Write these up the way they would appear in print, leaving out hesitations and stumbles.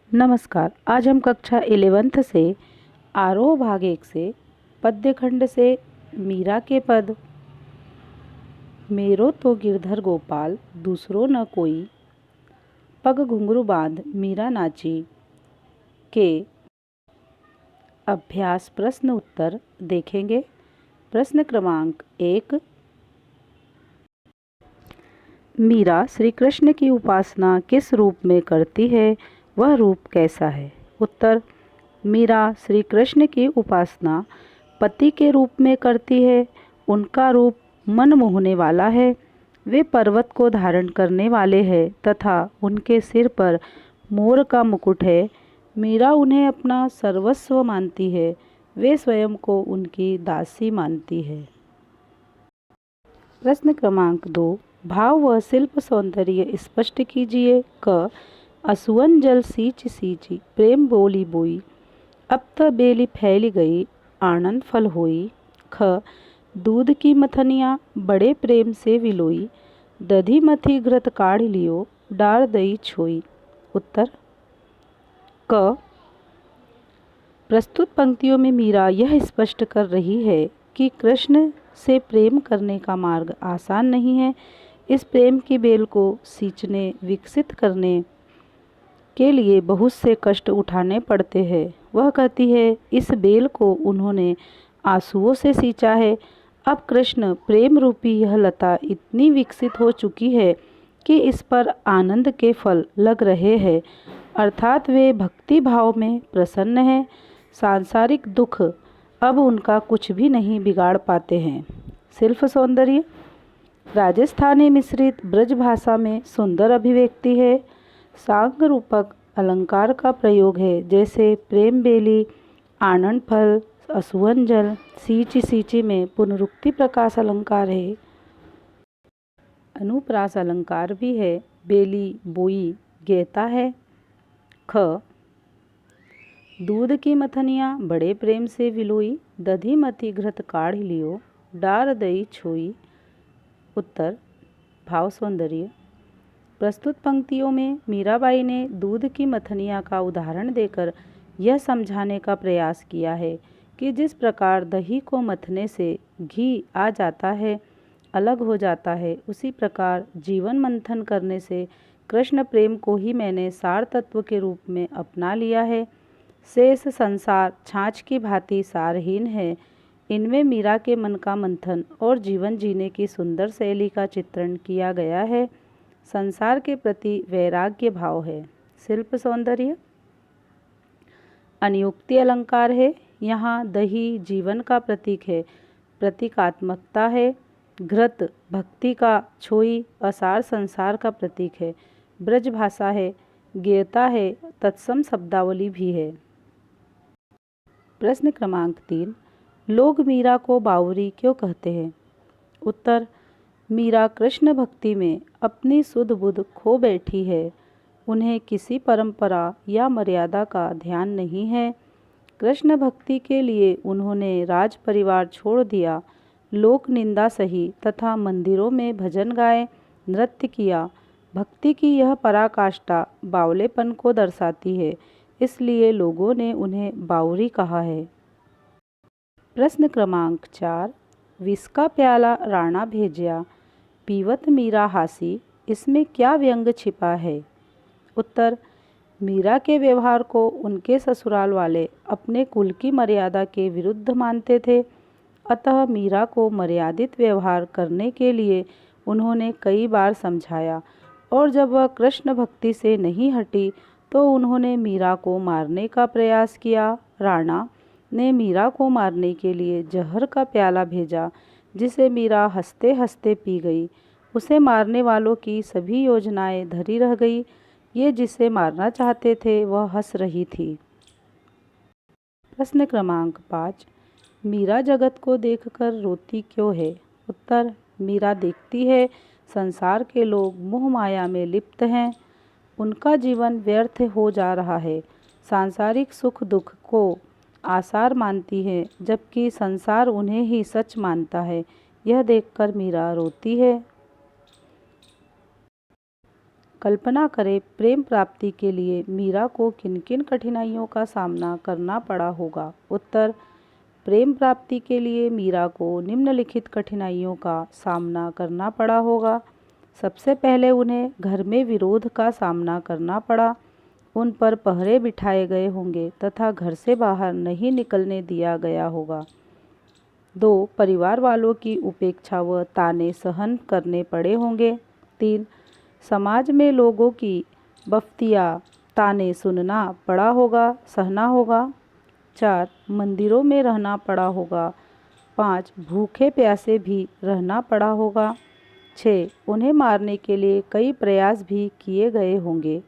नमस्कार। आज हम कक्षा 11th से आरोह भाग 1 से पद्य खंड से मीरा के पद मेरो तो गिरधर गोपाल दूसरो न कोई, पग घुंघरू बांध मीरा नाची के अभ्यास प्रश्न उत्तर देखेंगे। प्रश्न क्रमांक 1, मीरा श्री कृष्ण की उपासना किस रूप में करती है, वह रूप कैसा है? उत्तर, मीरा श्री कृष्ण की उपासना पति के रूप में करती है। उनका रूप मन मोहने वाला है। वे पर्वत को धारण करने वाले हैं तथा उनके सिर पर मोर का मुकुट है। मीरा उन्हें अपना सर्वस्व मानती है। वे स्वयं को उनकी दासी मानती है। प्रश्न क्रमांक 2, भाव व शिल्प सौंदर्य स्पष्ट कीजिए। क, असुवन जल सींच सींची प्रेम बोली बोई, अब त बेली फैल गई आनंद फल होई। ख, दूध की मथनिया बड़े प्रेम से विलोई, दधी मथी घृत काढ़ लियो डार दई छोई। उत्तर, क, प्रस्तुत पंक्तियों में मीरा यह स्पष्ट कर रही है कि कृष्ण से प्रेम करने का मार्ग आसान नहीं है। इस प्रेम की बेल को सींचने विकसित करने के लिए बहुत से कष्ट उठाने पड़ते हैं। वह कहती है, इस बेल को उन्होंने आंसुओं से सींचा है। अब कृष्ण प्रेम रूपी यह लता इतनी विकसित हो चुकी है कि इस पर आनंद के फल लग रहे हैं, अर्थात वे भक्ति भाव में प्रसन्न हैं। सांसारिक दुख अब उनका कुछ भी नहीं बिगाड़ पाते हैं। शिल्प सौंदर्य राजस्थानी मिश्रित ब्रज भाषा में सुंदर अभिव्यक्ति है। सांग रूपक अलंकार का प्रयोग है, जैसे प्रेम बेली, आनंद फल, असुवन जल। सींची सींची में पुनरुक्ति प्रकाश अलंकार है, अनुप्रास अलंकार भी है। बेली बोई गेता है। ख, दूध की मथनिया बड़े प्रेम से विलोई, दधी मथी घृत काढ़ लियो डार दई छोई। उत्तर, भाव सौंदर्य प्रस्तुत पंक्तियों में मीराबाई ने दूध की मथनिया का उदाहरण देकर यह समझाने का प्रयास किया है कि जिस प्रकार दही को मथने से घी आ जाता है, अलग हो जाता है, उसी प्रकार जीवन मंथन करने से कृष्ण प्रेम को ही मैंने सार तत्व के रूप में अपना लिया है। शेष संसार छाछ की भांति सारहीन है। इनमें मीरा के मन का मंथन और जीवन जीने की सुंदर शैली का चित्रण किया गया है। संसार के प्रति वैराग्य भाव है। शिल्प सौंदर्य अनुक्ति अलंकार है। यहाँ दही जीवन का प्रतीक है, प्रतीकात्मकता है। घृत भक्ति का, छोई असार संसार का प्रतीक है, ब्रज भाषा है, गेयता है, तत्सम शब्दावली भी है। प्रश्न क्रमांक 3, लोग मीरा को बावरी क्यों कहते हैं? उत्तर, मीरा कृष्ण भक्ति में अपनी सुध बुध खो बैठी है। उन्हें किसी परंपरा या मर्यादा का ध्यान नहीं है। कृष्ण भक्ति के लिए उन्होंने राज परिवार छोड़ दिया, लोक निंदा सही तथा मंदिरों में भजन गाए, नृत्य किया। भक्ति की यह पराकाष्ठा बावलेपन को दर्शाती है, इसलिए लोगों ने उन्हें बावरी कहा है। प्रश्न क्रमांक 4, विष का प्याला राणा भेजिया पीवत मीरा हासी, इसमें क्या व्यंग छिपा है? उत्तर, मीरा के व्यवहार को उनके ससुराल वाले अपने कुल की मर्यादा के विरुद्ध मानते थे, अतः मीरा को मर्यादित व्यवहार करने के लिए उन्होंने कई बार समझाया, और जब वह कृष्ण भक्ति से नहीं हटी तो उन्होंने मीरा को मारने का प्रयास किया। राणा ने मीरा को मारने के लिए जहर का प्याला भेजा, जिसे मीरा हंसते हंसते पी गई। उसे मारने वालों की सभी योजनाएं धरी रह गई। ये जिसे मारना चाहते थे वह हंस रही थी। प्रश्न क्रमांक 5, मीरा जगत को देखकर रोती क्यों है? उत्तर, मीरा देखती है संसार के लोग मोह माया में लिप्त हैं, उनका जीवन व्यर्थ हो जा रहा है। सांसारिक सुख दुख को आसार मानती है, जबकि संसार उन्हें ही सच मानता है। यह देखकर मीरा रोती है। कल्पना करें प्रेम प्राप्ति के लिए मीरा को किन किन कठिनाइयों का सामना करना पड़ा होगा। उत्तर, प्रेम प्राप्ति के लिए मीरा को निम्नलिखित कठिनाइयों का सामना करना पड़ा होगा। सबसे पहले उन्हें घर में विरोध का सामना करना पड़ा। उन पर पहरे बिठाए गए होंगे तथा घर से बाहर नहीं निकलने दिया गया होगा। 2. परिवार वालों की उपेक्षा व ताने सहन करने पड़े होंगे। 3. समाज में लोगों की बफ्तियाँ ताने सुनना पड़ा होगा, सहना होगा। 4. मंदिरों में रहना पड़ा होगा। 5. भूखे प्यासे भी रहना पड़ा होगा। 6. उन्हें मारने के लिए कई प्रयास भी किए गए होंगे।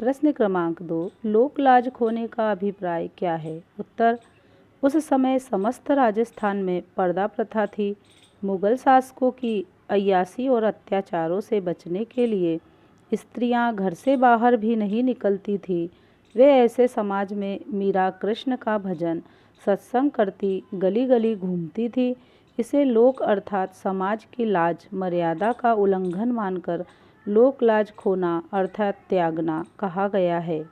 प्रश्न क्रमांक 2, लोक लाज खोने का अभिप्राय क्या है। उत्तर, उस समय समस्त राजस्थान में पर्दा प्रथा थी। मुगल शासकों की अय्याशी और अत्याचारों से बचने के लिए स्त्रियां घर से बाहर भी नहीं निकलती थी। वे ऐसे समाज में मीरा कृष्ण का भजन सत्संग करती गली गली घूमती थी। इसे लोक अर्थात समाज की लाज मर्यादा का उल्लंघन मानकर लोक लाज खोना अर्थात त्यागना कहा गया है।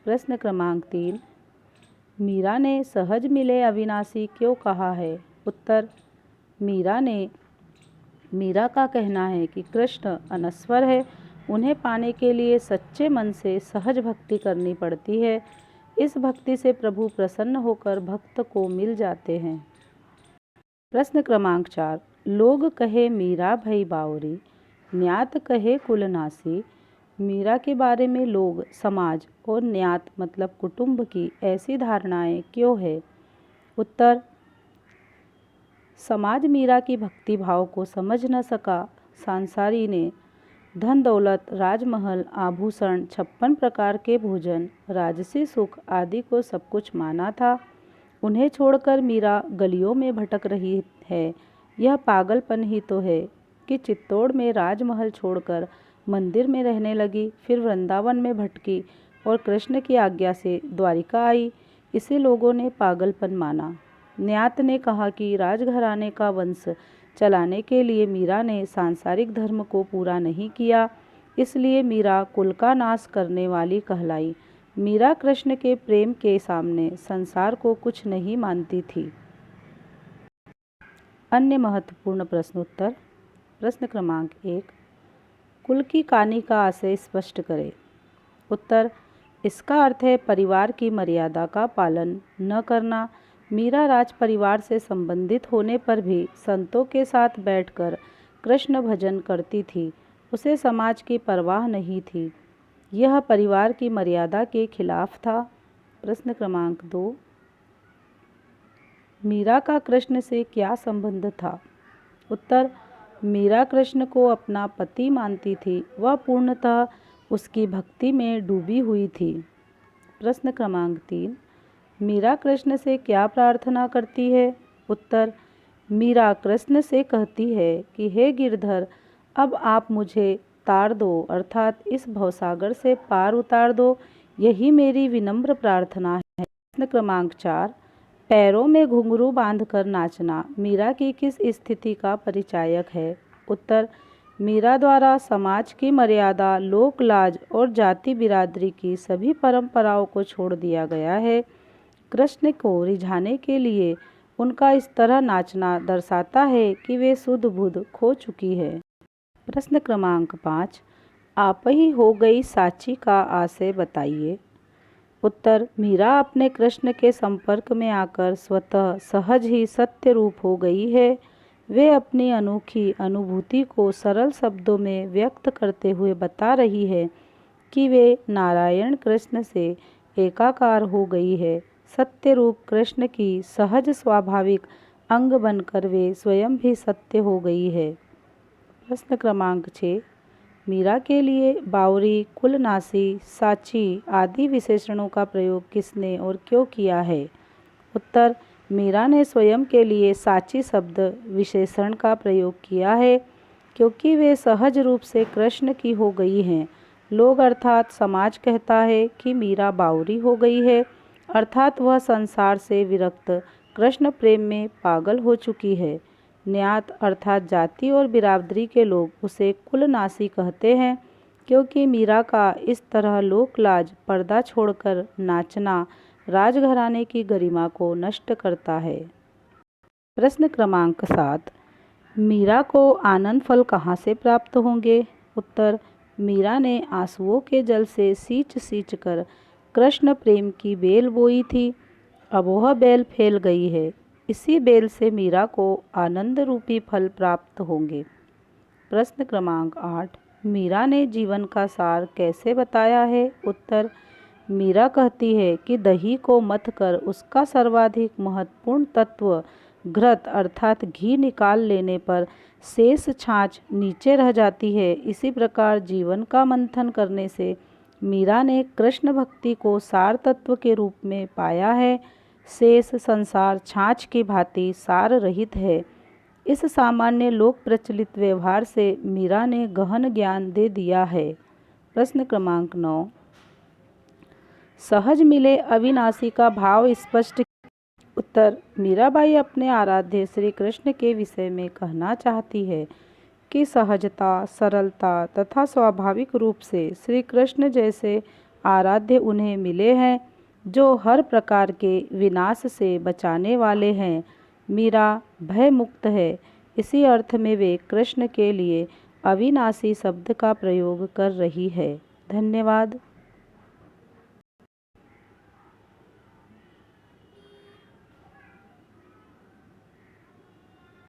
प्रश्न क्रमांक 3, मीरा ने सहज मिले अविनाशी क्यों कहा है। उत्तर, मीरा का कहना है कि कृष्ण अनश्वर है। उन्हें पाने के लिए सच्चे मन से सहज भक्ति करनी पड़ती है। इस भक्ति से प्रभु प्रसन्न होकर भक्त को मिल जाते हैं। प्रश्न क्रमांक 4, लोग कहे मीरा भई बावरी, न्यात कहे कुलनासी। मीरा के बारे में लोग, समाज और न्यात मतलब कुटुंब की ऐसी धारणाएं क्यों है। उत्तर, समाज मीरा की भक्ति भाव को समझ न सका। सांसारी ने धन दौलत, राजमहल, आभूषण, 56 प्रकार के भोजन, राजसी सुख आदि को सब कुछ माना था। उन्हें छोड़कर मीरा गलियों में भटक रही है। यह पागलपन ही तो है कि चित्तौड़ में राजमहल छोड़कर मंदिर में रहने लगी, फिर वृंदावन में भटकी और कृष्ण की आज्ञा से द्वारिका आई। इसे लोगों ने पागलपन माना। न्यात ने कहा कि राजघराने का वंश चलाने के लिए मीरा ने सांसारिक धर्म को पूरा नहीं किया, इसलिए मीरा कुल का नाश करने वाली कहलाई। मीरा कृष्ण के प्रेम के सामने संसार को कुछ नहीं मानती थी। अन्य महत्वपूर्ण प्रश्नोत्तर। प्रश्न क्रमांक 1, कुल की कहानी का आशय स्पष्ट करें। उत्तर, इसका अर्थ है परिवार की मर्यादा का पालन न करना। मीरा राज परिवार से संबंधित होने पर भी संतों के साथ बैठकर कृष्ण भजन करती थी। उसे समाज की परवाह नहीं थी। यह परिवार की मर्यादा के खिलाफ था। प्रश्न क्रमांक 2, मीरा का कृष्ण से क्या संबंध था। उत्तर, मीरा कृष्ण को अपना पति मानती थी। वह पूर्णतः उसकी भक्ति में डूबी हुई थी। प्रश्न क्रमांक 3, मीरा कृष्ण से क्या प्रार्थना करती है। उत्तर, मीरा कृष्ण से कहती है कि हे गिरधर, अब आप मुझे तार दो, अर्थात इस भवसागर से पार उतार दो। यही मेरी विनम्र प्रार्थना है। प्रश्न क्रमांक 4, पैरों में घुंघरू बांधकर नाचना मीरा की किस स्थिति का परिचायक है। उत्तर, मीरा द्वारा समाज की मर्यादा, लोक लाज और जाति बिरादरी की सभी परंपराओं को छोड़ दिया गया है। कृष्ण को रिझाने के लिए उनका इस तरह नाचना दर्शाता है कि वे शुद्ध बुद्ध खो चुकी है। प्रश्न क्रमांक 5, आप ही हो गई साची का आशय बताइए। उत्तर, मीरा अपने कृष्ण के संपर्क में आकर स्वतः सहज ही सत्य रूप हो गई है। वे अपनी अनोखी अनुभूति को सरल शब्दों में व्यक्त करते हुए बता रही है कि वे नारायण कृष्ण से एकाकार हो गई है। सत्य रूप कृष्ण की सहज स्वाभाविक अंग बनकर वे स्वयं भी सत्य हो गई है। प्रश्न क्रमांक 6, मीरा के लिए बावरी, कुलनासी, साची आदि विशेषणों का प्रयोग किसने और क्यों किया है। उत्तर, मीरा ने स्वयं के लिए साची शब्द विशेषण का प्रयोग किया है क्योंकि वे सहज रूप से कृष्ण की हो गई हैं। लोग अर्थात समाज कहता है कि मीरा बावरी हो गई है, अर्थात वह संसार से विरक्त कृष्ण प्रेम में पागल हो चुकी है। न्यात अर्थात जाति और बिरादरी के लोग उसे कुलनासी कहते हैं, क्योंकि मीरा का इस तरह लोकलाज पर्दा छोड़कर नाचना राजघराने की गरिमा को नष्ट करता है। प्रश्न क्रमांक 7, मीरा को आनंद फल कहाँ से प्राप्त होंगे? उत्तर, मीरा ने आंसुओं के जल से सींच सींच कर कृष्ण प्रेम की बेल बोई थी। अब वह बेल फैल गई है। इसी बेल से मीरा को आनंद रूपी फल प्राप्त होंगे। प्रश्न क्रमांक 8, मीरा ने जीवन का सार कैसे बताया है? उत्तर, मीरा कहती है कि दही को मथ कर उसका सर्वाधिक महत्वपूर्ण तत्व घृत अर्थात घी निकाल लेने पर शेष छाछ नीचे रह जाती है। इसी प्रकार जीवन का मंथन करने से मीरा ने कृष्ण भक्ति को सार तत्व के रूप में पाया है। शेष संसार छाछ की भांति सार रहित है। इस सामान्य लोक प्रचलित व्यवहार से मीरा ने गहन ज्ञान दे दिया है। प्रश्न क्रमांक 9, सहज मिले अविनाशी का भाव स्पष्ट। उत्तर, मीराबाई अपने आराध्य श्री कृष्ण के विषय में कहना चाहती है कि सहजता, सरलता तथा स्वाभाविक रूप से श्री कृष्ण जैसे आराध्य उन्हें मिले हैं, जो हर प्रकार के विनाश से बचाने वाले हैं। मीरा भय मुक्त है। इसी अर्थ में वे कृष्ण के लिए अविनाशी शब्द का प्रयोग कर रही है। धन्यवाद।